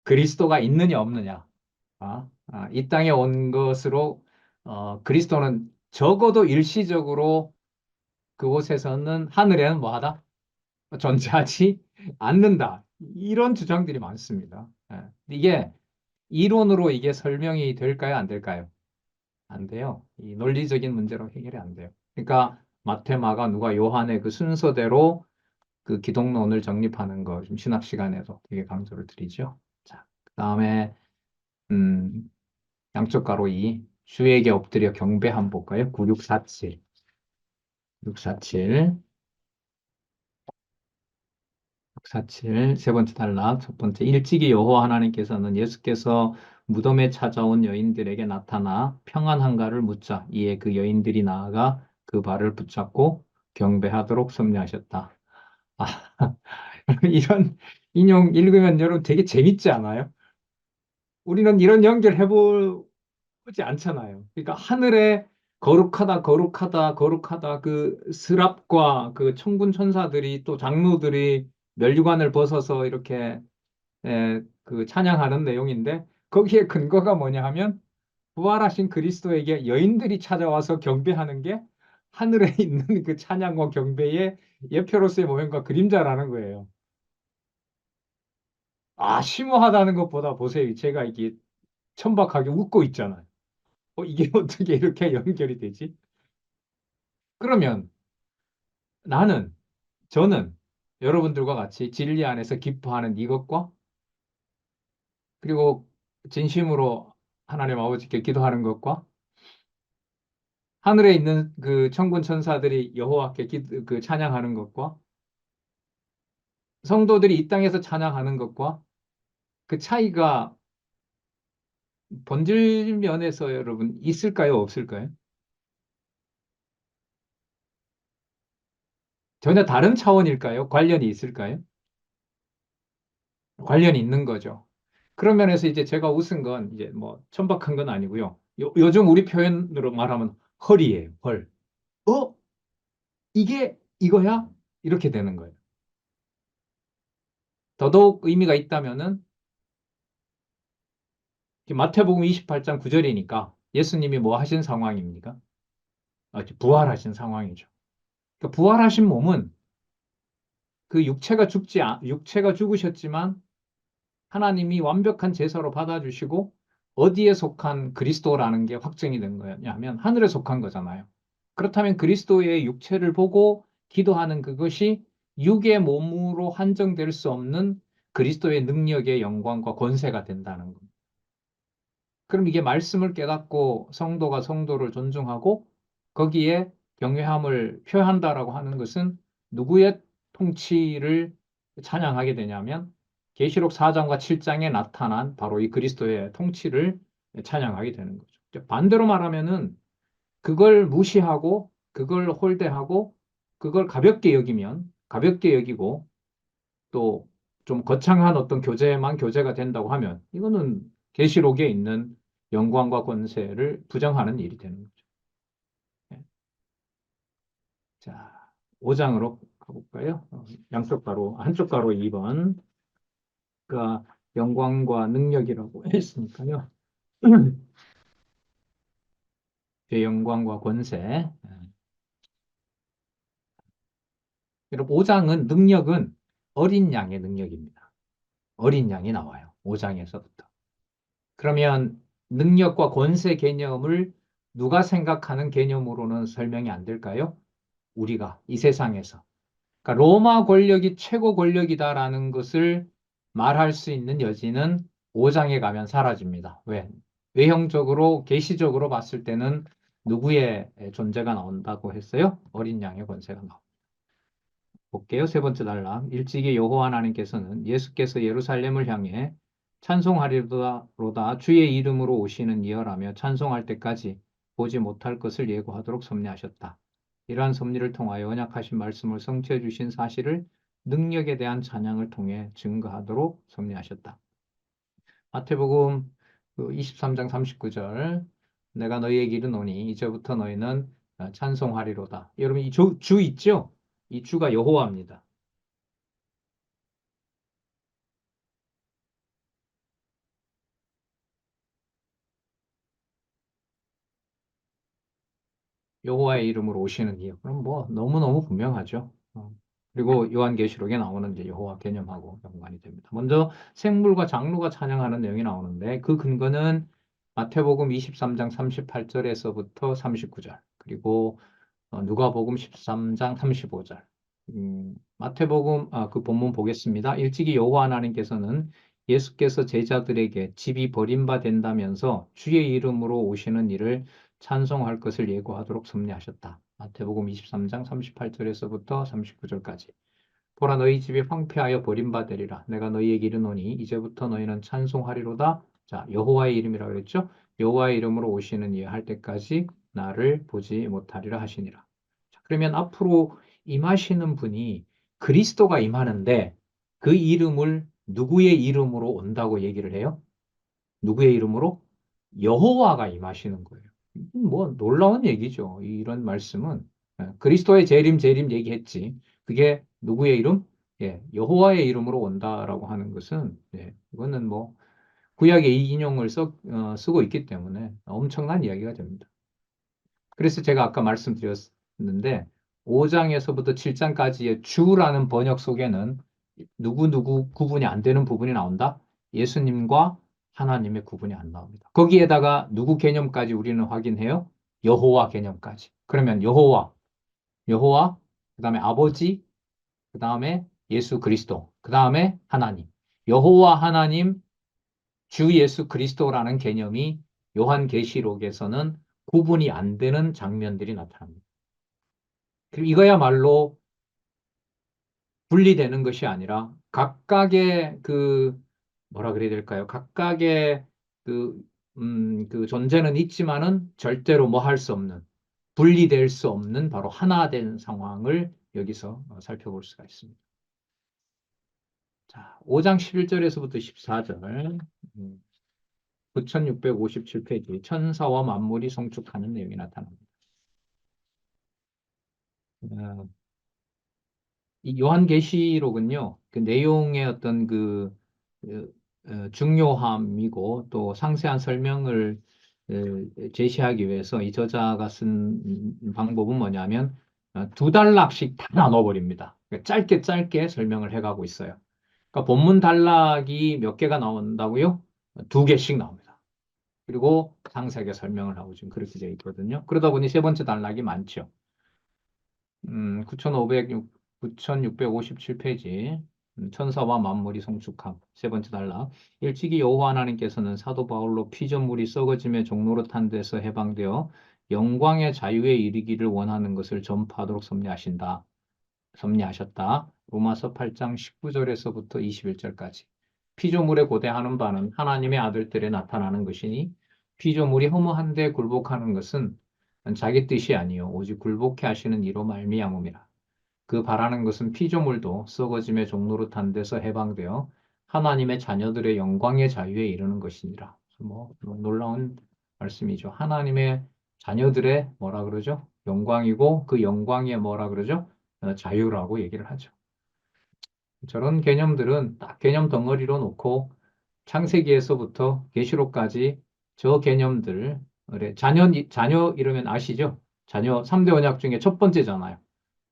그리스도가 있느냐 없느냐. 이 땅에 온 것으로 그리스도는 적어도 일시적으로 그곳에서는 하늘에는 뭐하다? 존재하지 않는다. 이런 주장들이 많습니다. 이게 이론으로 이게 설명이 될까요? 안 될까요? 안 돼요. 이 논리적인 문제로 해결이 안 돼요. 그러니까 마태, 마가, 누가, 요한의 그 순서대로 그 기독론을 정립하는 거 좀 신학 시간에도 되게 강조를 드리죠. 자, 그다음에 음, 양쪽 가로 2 주에게 엎드려 경배 한번 볼까요? 9647 647 647 세 번째 단락 첫 번째 일찍이 여호와 하나님께서는 예수께서 무덤에 찾아온 여인들에게 나타나 평안한가를 묻자 이에 그 여인들이 나아가 그 발을 붙잡고 경배하도록 섭리하셨다. 아, 이런 인용 읽으면 여러분 되게 재밌지 않아요? 우리는 이런 연결해보지 않잖아요. 그러니까 하늘에 거룩하다, 거룩하다, 거룩하다 그 스랍과 그 천군 천사들이 또 장로들이 면류관을 벗어서 이렇게 그 찬양하는 내용인데 거기에 근거가 뭐냐 하면 부활하신 그리스도에게 여인들이 찾아와서 경배하는 게 하늘에 있는 그 찬양과 경배의 예표로서의 모형과 그림자라는 거예요. 심오하다는 것보다 보세요. 제가 이게 천박하게 웃고 있잖아요. 이게 어떻게 이렇게 연결이 되지? 그러면 나는, 저는 여러분들과 같이 진리 안에서 기뻐하는 이것과 그리고 진심으로 하나님 아버지께 기도하는 것과 하늘에 있는 그 천군 천사들이 여호와께 그 찬양하는 것과 성도들이 이 땅에서 찬양하는 것과 그 차이가 본질 면에서 여러분 있을까요? 없을까요? 전혀 다른 차원일까요? 관련이 있을까요? 관련이 있는 거죠. 그런 면에서 이제 제가 웃은 건 이제 뭐 천박한 건 아니고요. 요즘 우리 표현으로 말하면 헐이에요. 헐. 어? 이게 이거야? 이렇게 되는 거예요. 더더욱 의미가 있다면은 마태복음 28장 9절이니까 예수님이 뭐 하신 상황입니까? 부활하신 상황이죠. 그러니까 부활하신 몸은 그 육체가 죽으셨지만 하나님이 완벽한 제사로 받아주시고 어디에 속한 그리스도라는 게 확정이 된 거냐면 하늘에 속한 거잖아요. 그렇다면 그리스도의 육체를 보고 기도하는 그것이 육의 몸으로 한정될 수 없는 그리스도의 능력의 영광과 권세가 된다는 겁니다. 그럼 이게 말씀을 깨닫고 성도가 성도를 존중하고 거기에 경외함을 표한다라고 하는 것은 누구의 통치를 찬양하게 되냐면 계시록 4장과 7장에 나타난 바로 이 그리스도의 통치를 찬양하게 되는 거죠. 반대로 말하면은 그걸 무시하고 그걸 홀대하고 그걸 가볍게 여기고 또 좀 거창한 어떤 교제만 교제가 된다고 하면 이거는 계시록에 있는 영광과 권세를 부정하는 일이 되는 거죠. 네. 자, 5장으로 가볼까요? 양쪽 가로, 한쪽 가로 2번. 그 영광과 능력이라고 했으니까요. 그 영광과 권세. 여러분, 5장은 능력은 어린 양의 능력입니다. 어린 양이 나와요. 5장에서부터. 그러면 능력과 권세 개념을 누가 생각하는 개념으로는 설명이 안 될까요? 우리가 이 세상에서. 그러니까 로마 권력이 최고 권력이다라는 것을 말할 수 있는 여지는 5장에 가면 사라집니다. 왜? 외형적으로, 계시적으로 봤을 때는 누구의 존재가 나온다고 했어요? 어린 양의 권세가 나옵니다. 볼게요. 세 번째 단락. 일찍이 여호와 하나님께서는 예수께서 예루살렘을 향해 찬송하리로다 주의 이름으로 오시는 이여라며 찬송할 때까지 보지 못할 것을 예고하도록 섭리하셨다. 이러한 섭리를 통하여 언약하신 말씀을 성취해 주신 사실을 능력에 대한 찬양을 통해 증거하도록 섭리하셨다. 마태복음 23장 39절 내가 너희에게 이르노니 이제부터 너희는 찬송하리로다. 여러분 이 주 있죠? 이 주가 여호와입니다. 여호와의 이름으로 오시는 이유. 그럼 뭐 너무너무 분명하죠. 그리고 요한계시록에 나오는 이제 여호와 개념하고 연관이 됩니다. 먼저 생물과 장로가 찬양하는 내용이 나오는데 그 근거는 마태복음 23장 38절에서부터 39절, 그리고 누가복음 13장 35절. 마태복음 그 본문 보겠습니다. 일찍이 여호와 하나님께서는 예수께서 제자들에게 집이 버림받는다면서 주의 이름으로 오시는 이를 찬송할 것을 예고하도록 섭리하셨다. 마태복음 23장 38절에서부터 39절까지. 보라, 너희 집이 황폐하여 버림받으리라. 내가 너희에게 이르노니 이제부터 너희는 찬송하리로다. 자, 여호와의 이름이라 그랬죠? 여호와의 이름으로 오시는 이 할 때까지 나를 보지 못하리라 하시니라. 자, 그러면 앞으로 임하시는 분이 그리스도가 임하는데 그 이름을 누구의 이름으로 온다고 얘기를 해요? 누구의 이름으로? 여호와가 임하시는 거예요. 뭐 놀라운 얘기죠. 이런 말씀은 그리스도의 재림 재림 얘기했지. 그게 누구의 이름? 예, 여호와의 이름으로 온다라고 하는 것은 이거는 뭐 구약의 이 인용을 쓰고 있기 때문에 엄청난 이야기가 됩니다. 그래서 제가 아까 말씀드렸는데 5장에서부터 7장까지의 주라는 번역 속에는 누구 구분이 안 되는 부분이 나온다? 예수님과 하나님의 구분이 안 나옵니다. 거기에다가 누구 개념까지 우리는 확인해요? 여호와 개념까지. 그러면 여호와, 그 다음에 아버지, 그 다음에 예수 그리스도, 그 다음에 하나님. 여호와 하나님, 주 예수 그리스도라는 개념이 요한계시록에서는 구분이 안 되는 장면들이 나타납니다. 그리고 이거야말로 분리되는 것이 아니라 각각의 뭐라 그래야 될까요? 각각의 그, 그 존재는 있지만은 절대로 뭐 할 수 없는, 분리될 수 없는 바로 하나 된 상황을 여기서 살펴볼 수가 있습니다. 자, 5장 11절에서부터 14절, 9657페이지, 천사와 만물이 성축하는 내용이 나타납니다. 어, 이 요한계시록은요, 그 내용의 어떤 그, 중요함이고 또 상세한 설명을 제시하기 위해서 이 저자가 쓴 방법은 뭐냐면 2단락씩 다 나눠버립니다. 그러니까 짧게 짧게 설명을 해가고 있어요. 그러니까 본문 단락이 몇 개가 나온다고요? 2개씩 나옵니다. 그리고 상세하게 설명을 하고 지금 그렇게 되어 있거든요. 그러다 보니 세 번째 단락이 많죠. 9657페이지. 천사와 만물이 성축함. 세 번째 단락. 일찍이 여호와 하나님께서는 사도 바울로 피조물이 썩어짐의 종로로 탄 데서 해방되어 영광의 자유에 이르기를 원하는 것을 전파하도록 섭리하셨다. 로마서 8장 19절에서부터 21절까지. 피조물에 고대하는 바는 하나님의 아들들에 나타나는 것이니 피조물이 허무한데 굴복하는 것은 자기 뜻이 아니요 오직 굴복해 하시는 이로 말미암음이라. 그 바라는 것은 피조물도 썩어짐의 종로로 탄 데서 해방되어 하나님의 자녀들의 영광의 자유에 이르는 것이니라. 뭐 놀라운 말씀이죠. 하나님의 자녀들의 뭐라 그러죠? 영광이고 그 영광의 뭐라 그러죠? 자유라고 얘기를 하죠. 저런 개념들은 딱 개념 덩어리로 놓고 창세기에서부터 계시록까지 저 개념들, 그래, 자녀 이러면 아시죠? 자녀 3대 언약 중에 첫 번째잖아요.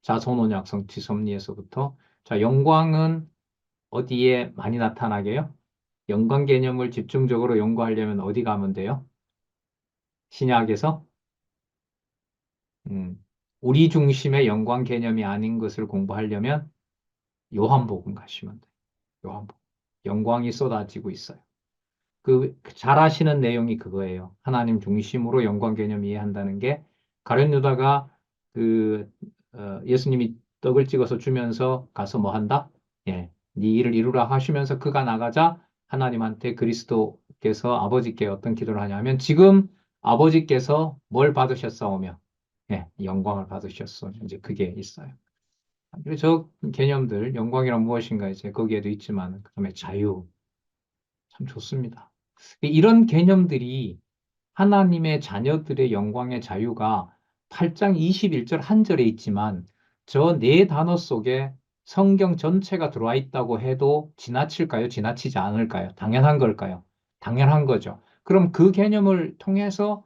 자손 언약, 성취 섭리에서부터. 자, 영광은 어디에 많이 나타나게요? 영광 개념을 집중적으로 연구하려면 어디 가면 돼요? 신약에서 우리 중심의 영광 개념이 아닌 것을 공부하려면 요한복음 가시면 돼요. 요한복음. 영광이 쏟아지고 있어요. 잘 아시는 내용이 그거예요. 하나님 중심으로 영광 개념 이해한다는 게 가룟 유다가 예수님이 떡을 찍어서 주면서 가서 뭐 한다? 예, 네 일을 이루라 하시면서 그가 나가자 하나님한테 그리스도께서 아버지께 어떤 기도를 하냐면 지금 아버지께서 뭘 받으셨사오며 예, 영광을 받으셨어. 이제 그게 있어요. 그래서 저 개념들 영광이란 무엇인가 이제 거기에도 있지만 그다음에 자유 참 좋습니다. 이런 개념들이 하나님의 자녀들의 영광의 자유가 8장 21절 한 절에 있지만 저 네 단어 속에 성경 전체가 들어와 있다고 해도 지나칠까요? 지나치지 않을까요? 당연한 걸까요? 당연한 거죠. 그럼 그 개념을 통해서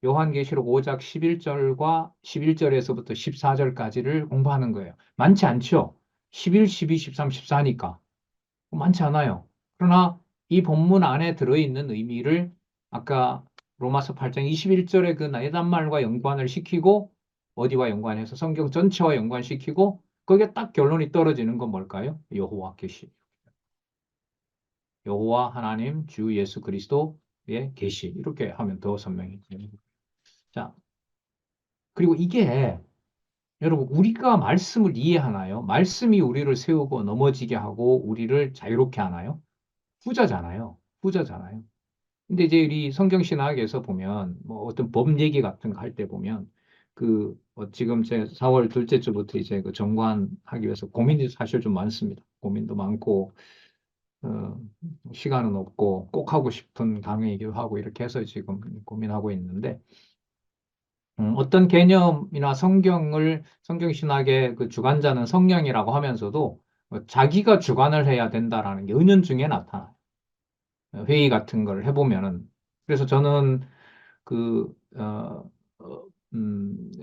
요한계시록 5장 11절과 11절에서부터 14절까지를 공부하는 거예요. 많지 않죠? 11, 12, 13, 14니까. 많지 않아요. 그러나 이 본문 안에 들어있는 의미를 아까 로마서 8장 21절의 그 내단말과 연관을 시키고 어디와 연관해서 성경 전체와 연관시키고 거기에 딱 결론이 떨어지는 건 뭘까요? 여호와 계시. 여호와 하나님 주 예수 그리스도의 계시. 이렇게 하면 더 선명해져요. 자, 그리고 이게 여러분 우리가 말씀을 이해하나요? 말씀이 우리를 세우고 넘어지게 하고 우리를 자유롭게 하나요? 후자잖아요. 후자잖아요. 근데 이제 우리 성경신학에서 보면 뭐 어떤 법 얘기 같은 거 할 때 보면 지금 제 4월 둘째 주부터 이제 그 정관하기 위해서 고민이 사실 좀 많습니다. 고민도 많고 어, 시간은 없고 꼭 하고 싶은 강의이기도 하고 이렇게 해서 지금 고민하고 있는데 어떤 개념이나 성경신학의 그 주관자는 성령이라고 하면서도 자기가 주관을 해야 된다라는 게 은연중에 나타나요. 회의 같은 걸 해보면은. 그래서 저는 그,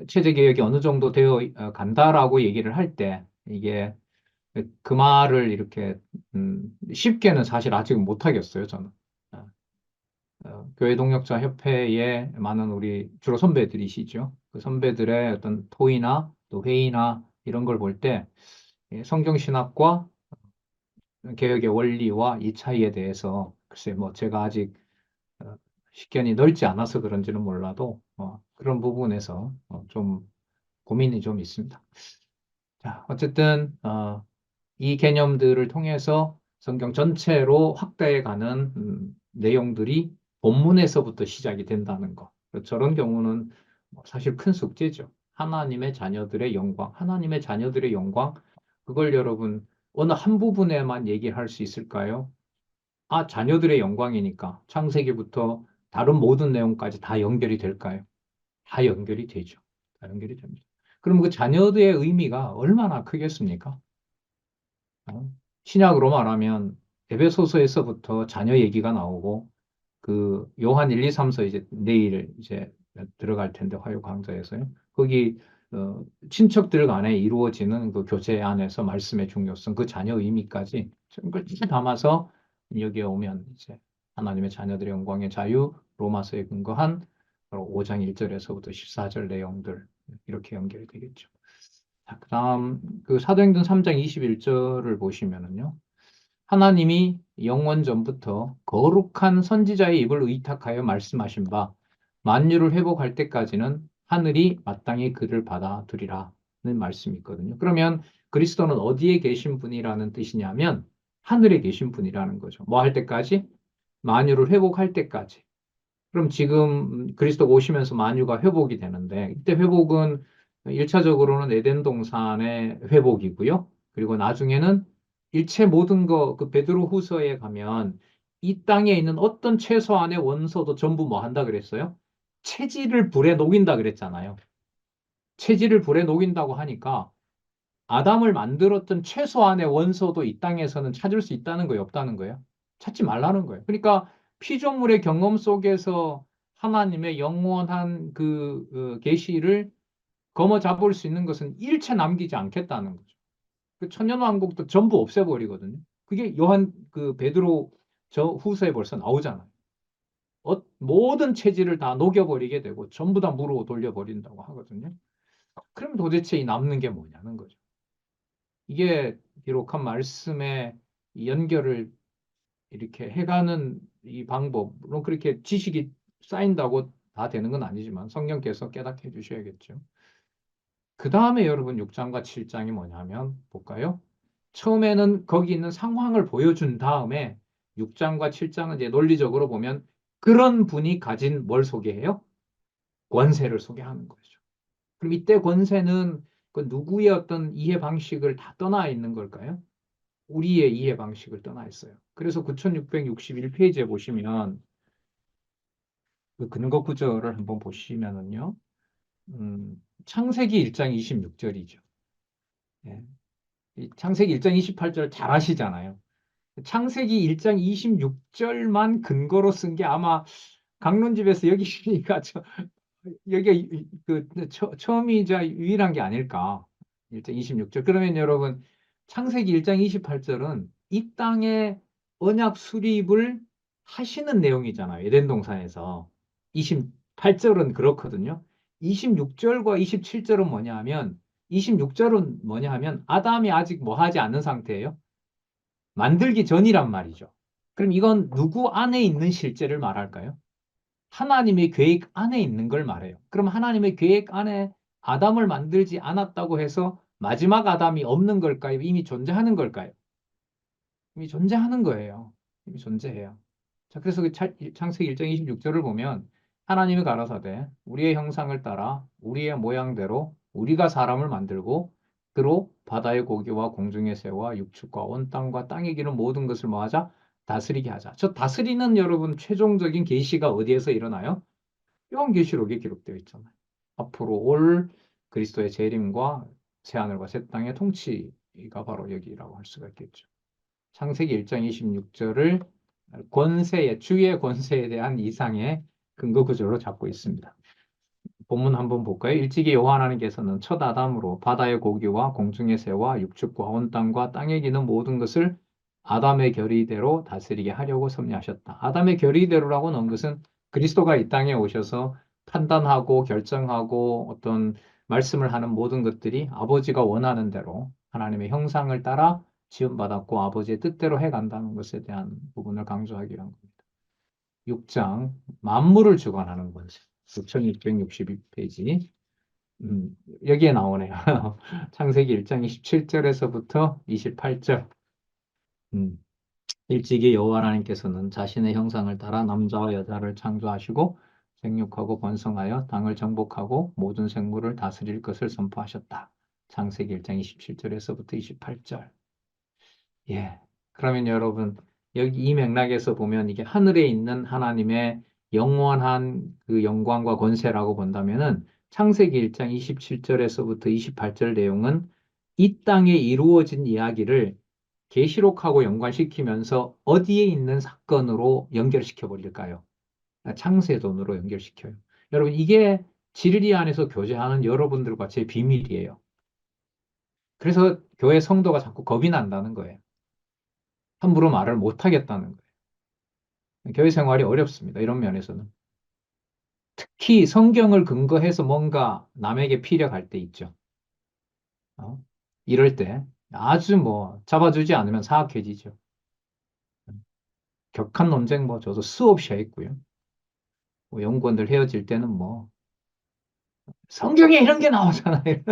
체제 개혁이 어느 정도 되어 간다라고 얘기를 할 때, 이게 그 말을 이렇게, 쉽게는 사실 아직은 못하겠어요, 저는. 어, 교회 동력자 협회에 많은 우리 주로 선배들이시죠. 그 선배들의 어떤 토의나 또 회의나 이런 걸 볼 때, 성경신학과 개혁의 원리와 이 차이에 대해서 글쎄 뭐 제가 아직 식견이 넓지 않아서 그런지는 몰라도 그런 부분에서 좀 고민이 좀 있습니다. 자, 어쨌든 이 개념들을 통해서 성경 전체로 확대해가는 내용들이 본문에서부터 시작이 된다는 것. 저런 경우는 뭐 사실 큰 숙제죠. 하나님의 자녀들의 영광, 하나님의 자녀들의 영광, 그걸 여러분 어느 한 부분에만 얘기할 수 있을까요? 아, 자녀들의 영광이니까 창세기부터 다른 모든 내용까지 다 연결이 될까요? 다 연결이 되죠. 다 연결이 됩니다. 그럼 그 자녀들의 의미가 얼마나 크겠습니까? 어? 신약으로 말하면 에베소서에서부터 자녀 얘기가 나오고 그 요한 1, 2, 3서 이제 내일 이제 들어갈 텐데 화요 강좌에서요. 거기 친척들 간에 이루어지는 그 교제 안에서 말씀의 중요성, 그 자녀 의미까지 그걸 다 담아서 여기에 오면 이제 하나님의 자녀들의 영광의 자유, 로마서에 근거한 5장 1절에서부터 14절 내용들 이렇게 연결이 되겠죠. 자, 그다음 그 사도행전 3장 21절을 보시면은요. 하나님이 영원 전부터 거룩한 선지자의 입을 의탁하여 말씀하신 바 만유를 회복할 때까지는 하늘이 마땅히 그를 받아들이라는 말씀이 있거든요. 그러면 그리스도는 어디에 계신 분이라는 뜻이냐면 하늘에 계신 분이라는 거죠. 뭐 할 때까지? 만유를 회복할 때까지. 그럼 지금 그리스도가 오시면서 만유가 회복이 되는데 이때 회복은 1차적으로는 에덴 동산의 회복이고요. 그리고 나중에는 일체 모든 거 그 베드로 후서에 가면 이 땅에 있는 어떤 최소한의 원소도 전부 뭐 한다 그랬어요? 체질을 불에 녹인다 그랬잖아요. 체질을 불에 녹인다고 하니까 아담을 만들었던 최소한의 원소도 이 땅에서는 찾을 수 있다는 거예요, 없다는 거예요? 찾지 말라는 거예요. 그러니까 피조물의 경험 속에서 하나님의 영원한 계시를 거머 잡을 수 있는 것은 일체 남기지 않겠다는 거죠. 그 천년왕국도 전부 없애버리거든요. 그게 요한 그 베드로 저 후서에 벌써 나오잖아요. 모든 체질을 다 녹여버리게 되고 전부 다 무로 돌려버린다고 하거든요. 그럼 도대체 이 남는 게 뭐냐는 거죠. 이게 비록한 말씀의 이 연결을 이렇게 해가는 이 방법, 물론 그렇게 지식이 쌓인다고 다 되는 건 아니지만 성령께서 깨닫게 해주셔야겠죠. 그 다음에 여러분 6장과 7장이 뭐냐면 볼까요? 처음에는 거기 있는 상황을 보여준 다음에 6장과 7장은 이제 논리적으로 보면 그런 분이 가진 뭘 소개해요? 권세를 소개하는 거죠. 그럼 이때 권세는 그 누구의 어떤 이해 방식을 다 떠나 있는 걸까요? 우리의 이해 방식을 떠나 있어요. 그래서 9661페이지에 보시면 그 근거 구절을 한번 보시면은요. 창세기 1장 26절이죠. 예. 창세기 1장 28절 잘 아시잖아요. 창세기 1장 26절만 근거로 쓴 게 아마 강론집에서 여기 있으니까 여기가 처음이자 유일한 게 아닐까. 1장 26절. 그러면 여러분, 창세기 1장 28절은 이 땅에 언약 수립을 하시는 내용이잖아요. 에덴 동산에서. 28절은 그렇거든요. 26절과 27절은 뭐냐 하면, 26절은 뭐냐 하면, 아담이 아직 뭐 하지 않는 상태예요. 만들기 전이란 말이죠. 그럼 이건 누구 안에 있는 실제를 말할까요? 하나님의 계획 안에 있는 걸 말해요. 그럼 하나님의 계획 안에 아담을 만들지 않았다고 해서 마지막 아담이 없는 걸까요? 이미 존재하는 걸까요? 이미 존재하는 거예요. 이미 존재해요. 자, 그래서 그 창세기 1장 26절을 보면 하나님이 가라사대 우리의 형상을 따라 우리의 모양대로 우리가 사람을 만들고 그로 바다의 고기와 공중의 새와 육축과 온 땅과 땅에 기는 모든 것을 뭐하자? 다스리게 하자. 저 다스리는 여러분 최종적인 계시가 어디에서 일어나요? 요한계시록에 기록되어 있잖아요. 앞으로 올 그리스도의 재림과 새하늘과 새 땅의 통치가 바로 여기라고 할 수가 있겠죠. 창세기 1장 26절을 권세의 주의 권세에 대한 이상의 근거 구조로 잡고 있습니다. 본문 한번 볼까요? 일찍이 여호와 하나님께서는 첫 아담으로 바다의 고기와 공중의 새와 육축과 온 땅과 땅에 기는 모든 것을 아담의 결의대로 다스리게 하려고 섭리하셨다. 아담의 결의대로라고 넣은 것은 그리스도가 이 땅에 오셔서 판단하고 결정하고 어떤 말씀을 하는 모든 것들이 아버지가 원하는 대로 하나님의 형상을 따라 지음받았고 아버지의 뜻대로 해간다는 것에 대한 부분을 강조하기 위한 겁니다. 6장 만물을 주관하는 권세 6662페이지 여기에 나오네요. 창세기 1장 27절에서부터 28절 일찍이 여호와 하나님께서는 자신의 형상을 따라 남자와 여자를 창조하시고 생육하고 번성하여 땅을 정복하고 모든 생물을 다스릴 것을 선포하셨다. 창세기 1장 27절에서부터 28절. 예. 그러면 여러분, 여기 이 맥락에서 보면 이게 하늘에 있는 하나님의 영원한 그 영광과 권세라고 본다면은 창세기 1장 27절에서부터 28절 내용은 이 땅에 이루어진 이야기를 계시록하고 연관시키면서 어디에 있는 사건으로 연결시켜 버릴까요? 창세전으로 연결시켜요. 여러분, 이게 진리 안에서 교제하는 여러분들과 제 비밀이에요. 그래서 교회 성도가 자꾸 겁이 난다는 거예요. 함부로 말을 못 하겠다는 거예요. 교회 생활이 어렵습니다. 이런 면에서는. 특히 성경을 근거해서 뭔가 남에게 피력할 때 있죠. 이럴 때 아주 뭐 잡아주지 않으면 사악해지죠. 격한 논쟁 뭐 저도 수없이 했고요. 뭐 연구원들 헤어질 때는 뭐 성경에 이런 게 나오잖아요.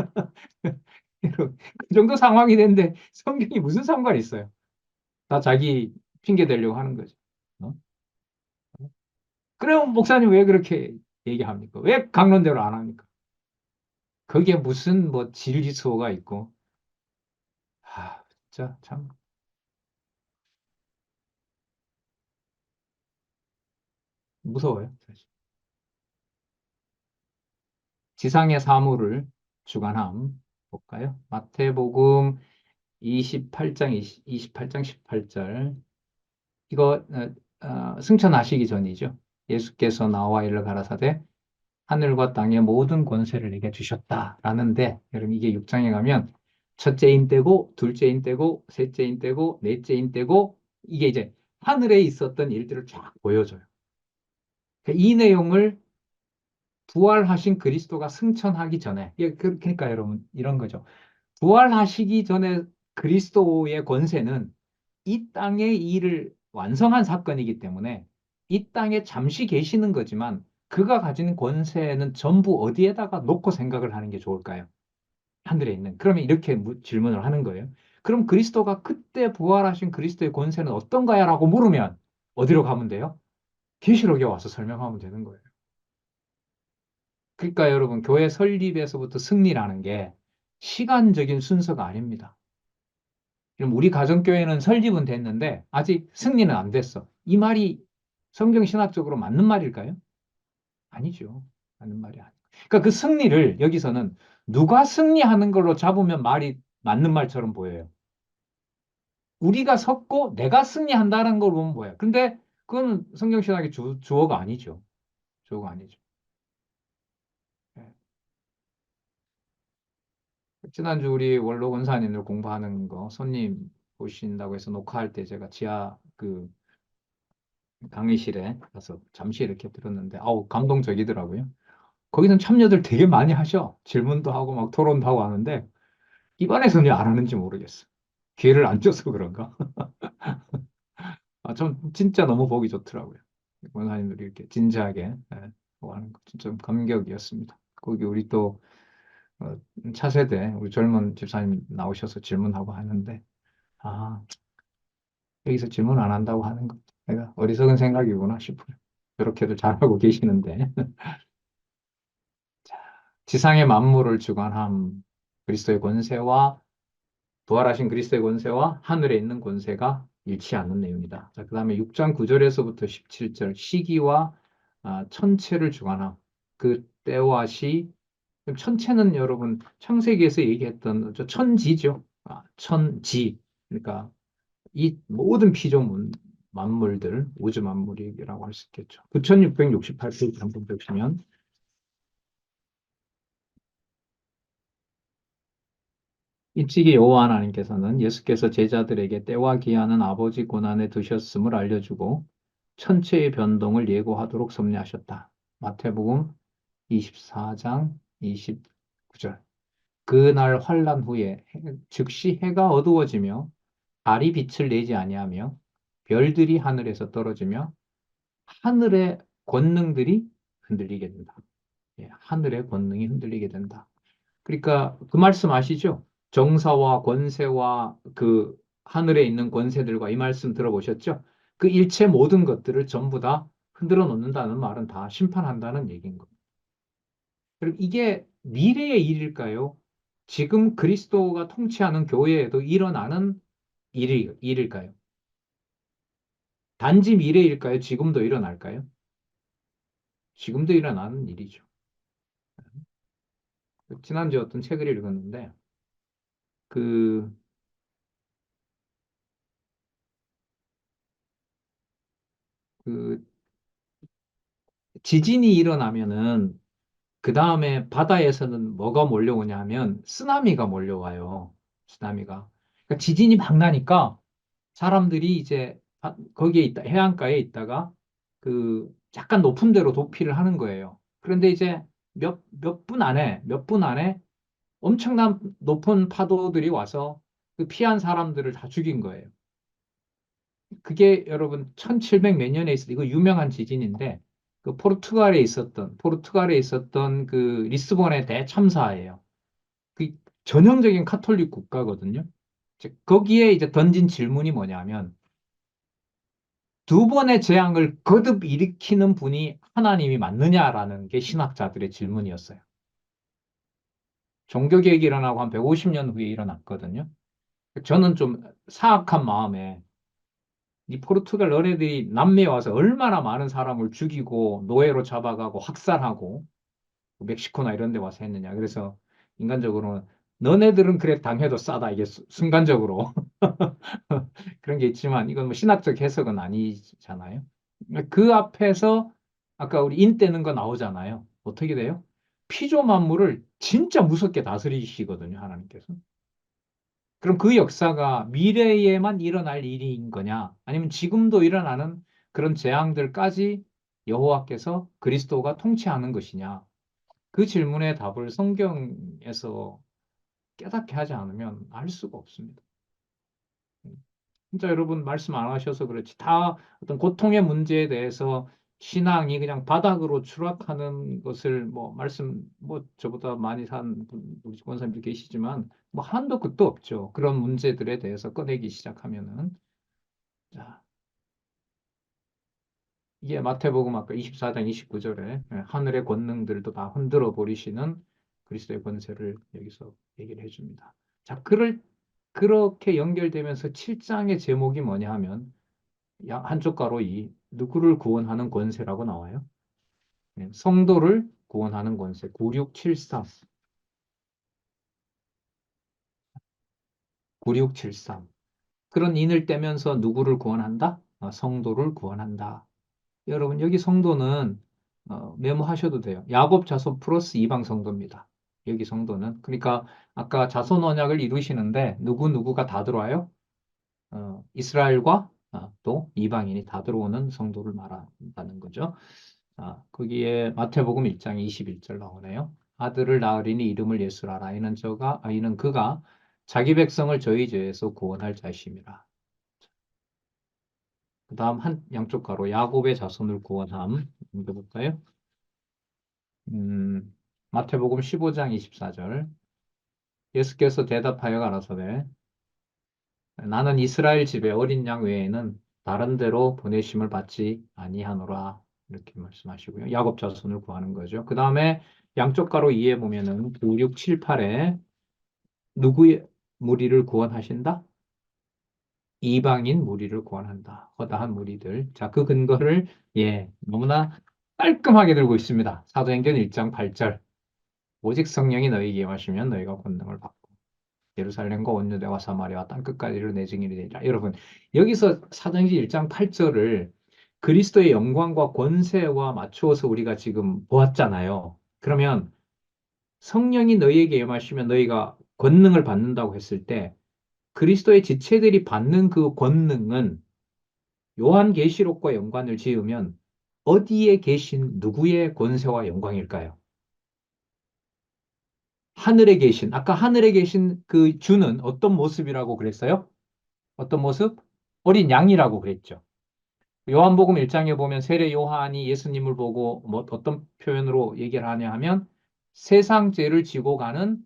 그 정도 상황이 됐는데 성경이 무슨 상관이 있어요? 다 자기 핑계 대려고 하는 거죠. 어? 그럼 목사님 왜 그렇게 얘기합니까? 왜 강론대로 안 합니까? 거기에 무슨 뭐 진리 수호가 있고, 진짜 참 무서워요, 사실. 지상의 사물을 주관함 볼까요? 마태복음 28장 28장 18절. 이거 승천하시기 전이죠. 예수께서 나와 이를 가라사대 하늘과 땅의 모든 권세를 내게 주셨다라는데 여러분 이게 6장에 가면 첫째인 때고 둘째인 때고 셋째인 때고 넷째인 때고 이게 이제 하늘에 있었던 일들을 쫙 보여줘요. 그러니까 이 내용을 부활하신 그리스도가 승천하기 전에 그러니까 여러분 이런 거죠. 부활하시기 전에 그리스도의 권세는 이 땅의 일을 완성한 사건이기 때문에 이 땅에 잠시 계시는 거지만 그가 가진 권세는 전부 어디에다가 놓고 생각을 하는 게 좋을까요? 하늘에 있는. 그러면 이렇게 질문을 하는 거예요. 그럼 그리스도가 그때 부활하신 그리스도의 권세는 어떤가요? 라고 물으면 어디로 가면 돼요? 계시록에 와서 설명하면 되는 거예요. 그러니까 여러분 교회 설립에서부터 승리라는 게 시간적인 순서가 아닙니다. 그럼 우리 가정교회는 설립은 됐는데 아직 승리는 안 됐어. 이 말이 성경 신학적으로 맞는 말일까요? 아니죠. 맞는 말이 아니고. 그러니까 그 승리를 여기서는 누가 승리하는 걸로 잡으면 말이 맞는 말처럼 보여요. 우리가 섰고 내가 승리한다는 걸 보면 뭐예요? 근데 그건 성경 신학의 주어가 아니죠. 주어가 아니죠. 지난주 우리 원로 권사님들 공부하는 거 손님 보신다고 해서 녹화할 때 제가 지하 그 강의실에 가서 잠시 이렇게 들었는데 아우 감동적이더라고요. 거기는 참여들 되게 많이 하셔. 질문도 하고 막 토론도 하고 하는데 입안에서는 왜 안 하는지 모르겠어. 기회를 안 줘서 그런가? 아, 전 진짜 너무 보기 좋더라고요. 권사님들이 이렇게 진지하게 하고 하는 거 진짜 감격이었습니다. 거기 우리 또 어, 차세대 우리 젊은 집사님 나오셔서 질문하고 하는데 아 여기서 질문 안 한다고 하는 거 내가 어리석은 생각이구나 싶어요. 그렇게들 잘하고 계시는데 자, 지상의 만물을 주관함 그리스도의 권세와 부활하신 그리스도의 권세와 하늘에 있는 권세가 일치 않는 내용이다. 자, 그다음에 6장 9절에서부터 17절 시기와 천체를 주관함 그 때와 시 천체는 여러분 창세기에서 얘기했던 저 천지죠. 천지 그러니까 이 모든 피조물 만물들 우주 만물이라고 할 수 있겠죠. 9668페이지 한번 보시면 일찍이 여호와 하나님께서는 예수께서 제자들에게 때와 기한은 아버지 고난에 두셨음을 알려주고 천체의 변동을 예고하도록 섭리하셨다. 마태복음 24장 29절. 그날 환란 후에 즉시 해가 어두워지며 달이 빛을 내지 아니하며 별들이 하늘에서 떨어지며 하늘의 권능들이 흔들리게 된다. 예, 하늘의 권능이 흔들리게 된다. 그러니까 그 말씀 아시죠? 정사와 권세와 그 하늘에 있는 권세들과 이 말씀 들어보셨죠? 그 일체 모든 것들을 전부 다 흔들어 놓는다는 말은 다 심판한다는 얘기인 겁니다. 그럼 이게 미래의 일일까요? 지금 그리스도가 통치하는 교회에도 일어나는 일일까요? 단지 미래일까요? 지금도 일어날까요? 지금도 일어나는 일이죠. 지난주에 어떤 책을 읽었는데 그, 그 지진이 일어나면은 그 다음에 바다에서는 뭐가 몰려오냐 하면 쓰나미가 몰려와요. 쓰나미가. 그러니까 지진이 막 나니까 사람들이 이제 거기에 있다, 해안가에 있다가 그 약간 높은 데로 도피를 하는 거예요. 그런데 이제 몇 분 안에 엄청난 높은 파도들이 와서 그 피한 사람들을 다 죽인 거예요. 그게 여러분 1700 몇 년에 있었던 이거 유명한 지진인데 그 포르투갈에 있었던 그 리스본의 대참사예요. 그 전형적인 카톨릭 국가거든요. 거기에 이제 던진 질문이 뭐냐면 두 번의 재앙을 거듭 일으키는 분이 하나님이 맞느냐라는 게 신학자들의 질문이었어요. 종교개혁이 일어나고 한 150년 후에 일어났거든요. 저는 좀 사악한 마음에 이 포르투갈 너네들이 남미에 와서 얼마나 많은 사람을 죽이고 노예로 잡아가고 학살하고 멕시코나 이런 데 와서 했느냐. 그래서 인간적으로는 너네들은 그래 당해도 싸다. 이게 순간적으로 그런 게 있지만 이건 뭐 신학적 해석은 아니잖아요. 그 앞에서 아까 우리 인 떼는 거 나오잖아요. 어떻게 돼요? 피조 만물을 진짜 무섭게 다스리시거든요, 하나님께서. 그럼 그 역사가 미래에만 일어날 일인 거냐? 아니면 지금도 일어나는 그런 재앙들까지 여호와께서 그리스도가 통치하는 것이냐? 그 질문의 답을 성경에서 깨닫게 하지 않으면 알 수가 없습니다. 진짜 여러분 말씀 안 하셔서 그렇지. 다 어떤 고통의 문제에 대해서 신앙이 그냥 바닥으로 추락하는 것을 뭐 말씀 뭐 저보다 많이 산 우리 권사님도 계시지만 뭐 한도 끝도 없죠. 그런 문제들에 대해서 꺼내기 시작하면은 자, 이게 마태복음 아까 24장 29절에 하늘의 권능들도 다 흔들어 버리시는 그리스도의 권세를 여기서 얘기를 해줍니다. 자, 그렇게 연결되면서 7장의 제목이 뭐냐 하면 한쪽 가로 이 누구를 구원하는 권세라고 나와요. 성도를 구원하는 권세 9673 9673 그런 인을 떼면서 누구를 구원한다? 성도를 구원한다. 여러분 여기 성도는 메모하셔도 돼요. 야곱 자손 플러스 이방 성도입니다. 여기 성도는. 그러니까 아까 자손 언약을 이루시는데 누구누구가 다 들어와요? 이스라엘과 또 이방인이 다 들어오는 성도를 말한다는 거죠. 거기에 마태복음 1장 21절 나오네요. 아들을 낳으리니 이름을 예수라. 이는 그가 자기 백성을 저희 죄에서 구원할 자이심이라. 그 다음 한 양쪽 가로 야곱의 자손을 구원함 읽어볼까요? 음, 마태복음 15장 24절. 예수께서 대답하여 가라사대 나는 이스라엘 집에 어린 양 외에는 다른 데로 보내심을 받지 아니하노라. 이렇게 말씀하시고요. 야곱 자손을 구하는 거죠. 그 다음에 양쪽 가로 2에 보면은 9, 6, 7, 8에 누구의 무리를 구원하신다? 이방인 무리를 구원한다. 허다한 무리들. 자, 그 근거를 너무나 깔끔하게 들고 있습니다. 사도행전 1장 8절. 오직 성령이 너희에게 임하시면 너희가 권능을 받고 예루살렘과 온 유대와 사마리아와 땅 끝까지를 내 증인이 되리라. 여러분, 여기서 사도행전 1장 8절을 그리스도의 영광과 권세와 맞추어서 우리가 지금 보았잖아요. 그러면 성령이 너희에게 임하시면 너희가 권능을 받는다고 했을 때 그리스도의 지체들이 받는 그 권능은 요한계시록과 연관을 지으면 어디에 계신 누구의 권세와 영광일까요? 하늘에 계신, 아까 하늘에 계신 그 주는 어떤 모습이라고 그랬어요? 어떤 모습? 어린 양이라고 그랬죠. 요한복음 1장에 보면 세례 요한이 예수님을 보고 뭐 어떤 표현으로 얘기를 하냐 하면 세상 죄를 지고 가는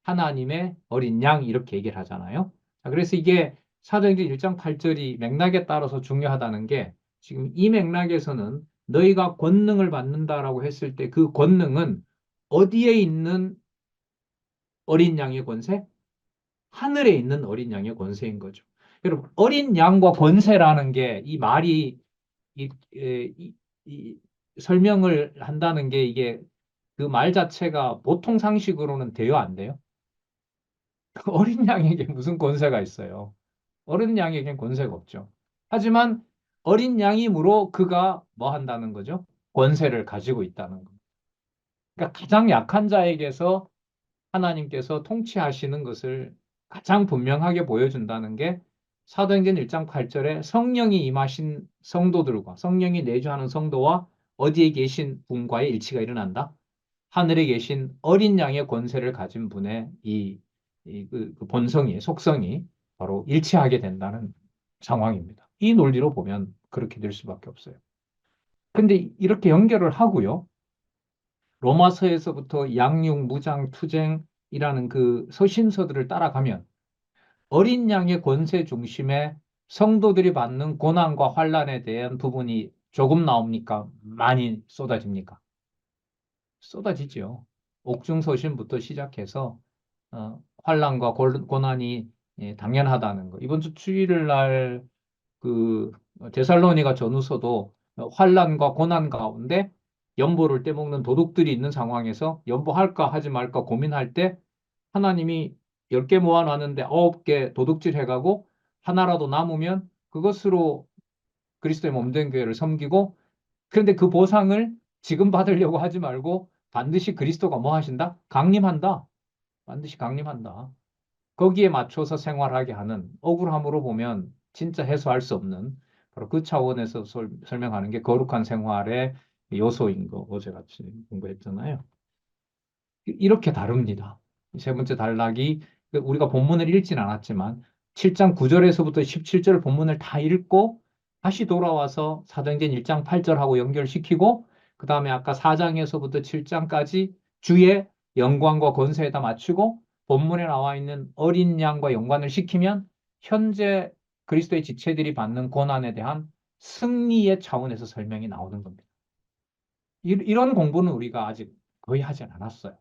하나님의 어린 양 이렇게 얘기를 하잖아요. 자, 그래서 이게 사도행전 1장 8절이 맥락에 따라서 중요하다는 게 지금 이 맥락에서는 너희가 권능을 받는다라고 했을 때 그 권능은 어디에 있는 어린 양의 권세? 하늘에 있는 어린 양의 권세인 거죠. 여러분, 어린 양과 권세라는 게 이 말이 이 설명을 한다는 게 이게 그 말 자체가 보통 상식으로는 돼요, 안 돼요? 어린 양에게 무슨 권세가 있어요? 어린 양에겐 권세가 없죠. 하지만 어린 양이므로 그가 뭐 한다는 거죠? 권세를 가지고 있다는 거. 그러니까 가장 약한 자에게서 하나님께서 통치하시는 것을 가장 분명하게 보여준다는 게 사도행전 1장 8절에 성령이 임하신 성도들과 성령이 내주하는 성도와 어디에 계신 분과의 일치가 일어난다. 하늘에 계신 어린 양의 권세를 가진 분의 그 본성이, 속성이 바로 일치하게 된다는 상황입니다. 이 논리로 보면 그렇게 될 수밖에 없어요. 근데 이렇게 연결을 하고요. 로마서에서부터 양육, 무장, 투쟁이라는 그 서신서들을 따라가면 어린 양의 권세 중심의 성도들이 받는 고난과 환란에 대한 부분이 조금 나옵니까? 많이 쏟아집니까? 쏟아지죠. 옥중서신부터 시작해서 환란과 고난이 당연하다는 거. 이번 주 주일을 날 그 데살로니가 전후서도 환란과 고난 가운데 연보를 떼먹는 도둑들이 있는 상황에서 연보할까 하지 말까 고민할 때 하나님이 10개 모아놨는데 9개 도둑질 해가고 하나라도 남으면 그것으로 그리스도의 몸된 교회를 섬기고 그런데 그 보상을 지금 받으려고 하지 말고 반드시 그리스도가 뭐 하신다? 강림한다. 반드시 강림한다. 거기에 맞춰서 생활하게 하는 억울함으로 보면 진짜 해소할 수 없는 바로 그 차원에서 설명하는 게 거룩한 생활의 요소인 거 어제 같이 공부했잖아요. 이렇게 다릅니다. 세 번째 단락이 우리가 본문을 읽진 않았지만 7장 9절에서부터 17절 본문을 다 읽고 다시 돌아와서 사도행전 1장 8절하고 연결시키고 그 다음에 아까 4장에서부터 7장까지 주의 영광과 권세에다 맞추고 본문에 나와 있는 어린 양과 연관을 시키면 현재 그리스도의 지체들이 받는 고난에 대한 승리의 차원에서 설명이 나오는 겁니다. 이런 공부는 우리가 아직 거의 하지 않았어요.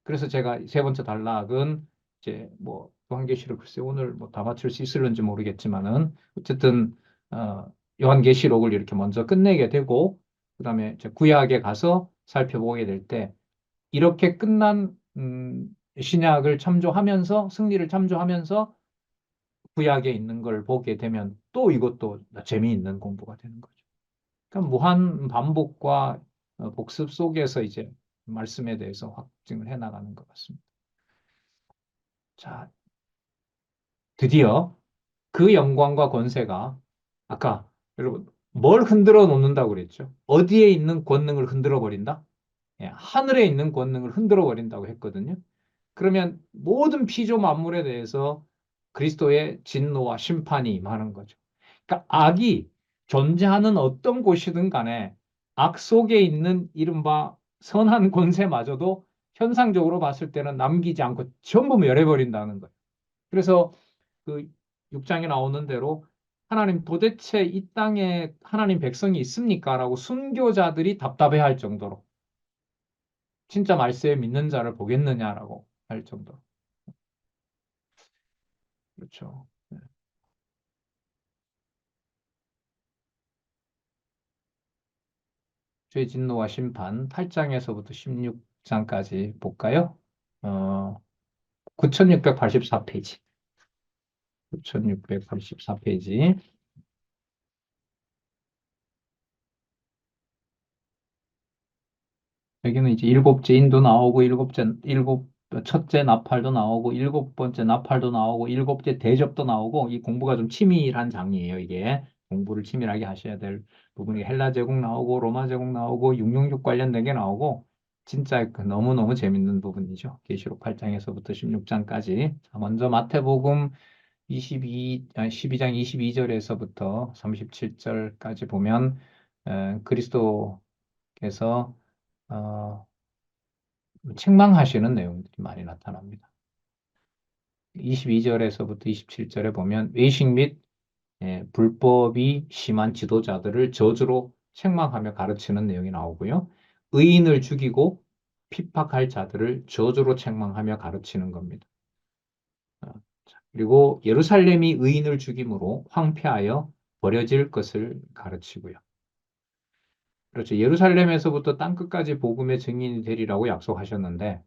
그래서 제가 세 번째 단락은 이제 뭐 요한계시록 글쎄 오늘 뭐 다 맞출 수 있을런지 모르겠지만은 어쨌든 어, 요한계시록을 이렇게 먼저 끝내게 되고 그다음에 이제 구약에 가서 살펴보게 될 때 이렇게 끝난 신약을 참조하면서 승리를 참조하면서 구약에 있는 걸 보게 되면 또 이것도 재미있는 공부가 되는 거죠. 그러니까 무한 반복과 복습 속에서 이제 말씀에 대해서 확증을 해 나가는 것 같습니다. 자, 드디어 그 영광과 권세가 아까 여러분 뭘 흔들어 놓는다고 그랬죠? 어디에 있는 권능을 흔들어 버린다? 예, 하늘에 있는 권능을 흔들어 버린다고 했거든요. 그러면 모든 피조 만물에 대해서 그리스도의 진노와 심판이 임하는 거죠. 그러니까 악이 존재하는 어떤 곳이든 간에 악 속에 있는 이른바 선한 권세마저도 현상적으로 봤을 때는 남기지 않고 전부 멸해버린다는 거예요. 그래서 그 6장에 나오는 대로 하나님 도대체 이 땅에 하나님 백성이 있습니까? 라고 순교자들이 답답해할 정도로 진짜 말세에 믿는 자를 보겠느냐라고 할 정도로 그렇죠. 네. 죄 진노와 심판 8장에서부터 16장까지 볼까요? 9684페이지. 9684페이지. 여기는 이제 일곱째 인도 나오고 첫째 나팔도 나오고 일곱 번째 나팔도 나오고 일곱째 대접도 나오고 이 공부가 좀 치밀한 장이에요. 이게 공부를 치밀하게 하셔야 될 부분이 헬라 제국 나오고 로마 제국 나오고 666 관련된 게 나오고 진짜 그 너무너무 재밌는 부분이죠. 계시록 8장에서부터 16장까지. 자, 먼저 마태복음 12장 22절에서부터 37절까지 보면 그리스도께서 어, 책망하시는 내용들이 많이 나타납니다. 22절에서부터 27절에 보면 외식 및 불법이 심한 지도자들을 저주로 책망하며 가르치는 내용이 나오고요. 의인을 죽이고 핍박할 자들을 저주로 책망하며 가르치는 겁니다. 어, 그리고 예루살렘이 의인을 죽임으로 황폐하여 버려질 것을 가르치고요. 그렇죠. 예루살렘에서부터 땅끝까지 복음의 증인이 되리라고 약속하셨는데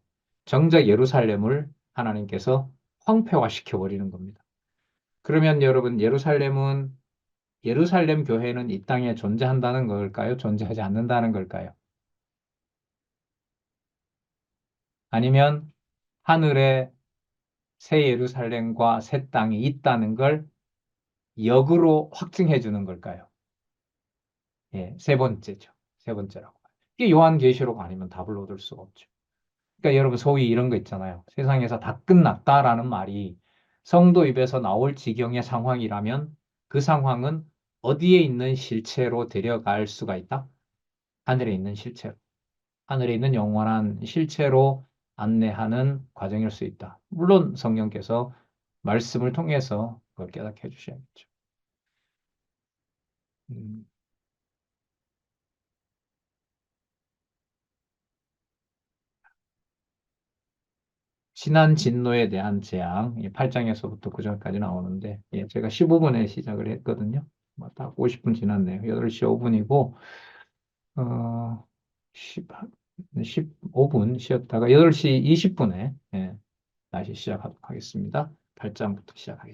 정작 예루살렘을 하나님께서 황폐화시켜 버리는 겁니다. 그러면 여러분 예루살렘 교회는 이 땅에 존재한다는 걸까요? 존재하지 않는다는 걸까요? 아니면 하늘에 새 예루살렘과 새 땅이 있다는 걸 역으로 확증해 주는 걸까요? 예, 세 번째죠. 세 번째라고. 이게 요한계시록 아니면 답을 얻을 수가 없죠. 그러니까 여러분 소위 이런 거 있잖아요. 세상에서 다 끝났다라는 말이 성도 입에서 나올 지경의 상황이라면 그 상황은 어디에 있는 실체로 데려갈 수가 있다? 하늘에 있는 실체로. 하늘에 있는 영원한 실체로 안내하는 과정일 수 있다. 물론 성령께서 말씀을 통해서 그걸 깨닫게 해주셔야겠죠. 음, 신한 진노에 대한 재앙, 8장에서부터 9장까지 나오는데, 예, 제가 15분에 시작을 했거든요. 딱 50분 지났네요. 8시 5분이고, 어, 15분 쉬었다가 8시 20분에, 예, 다시 시작하도록 하겠습니다. 8장부터 시작하겠습니다.